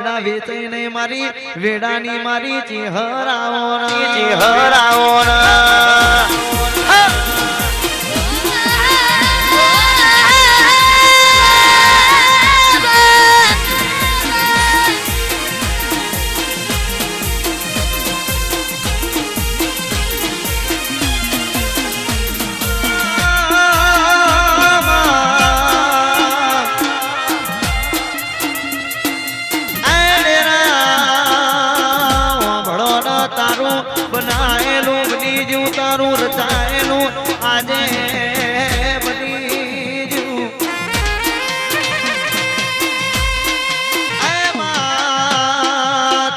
વેચાઈ નહીં મારી વેડાની મારી ચિહરાઓ બનાયેલું બની જુ તારું રચાયેલું આજે બની જુ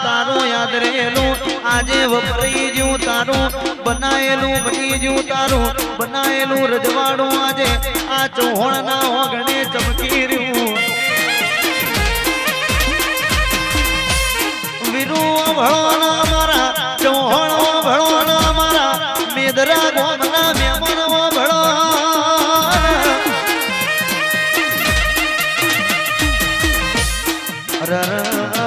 તારું યાદ રહેલું આજે વપરાઈ જુ તારું બનાયેલું બની જુ તારું બનાયેલું રજવાડું આજે આ ચૌહાણ ના ઓગણે ચમકી રહ્યું વીરુ ભણવાના મારા ચૌહાણ ભણવાના મારા મેદરા ગોમના મહેમાનો ભણો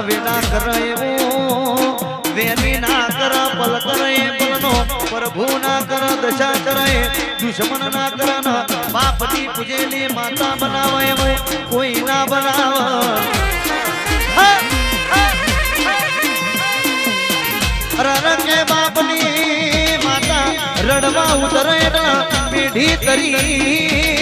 વેલા કરે એવું વેલી ના કર પલ કરે પલનો પ્રભુ ના કર દશા કરે દુશ્મન ના કર બાપની પૂજેલી માતા બનાવે એવું કોઈ ના બનાવે રંગે બાપની માતા રડવા ઉતરે પેઢી તરી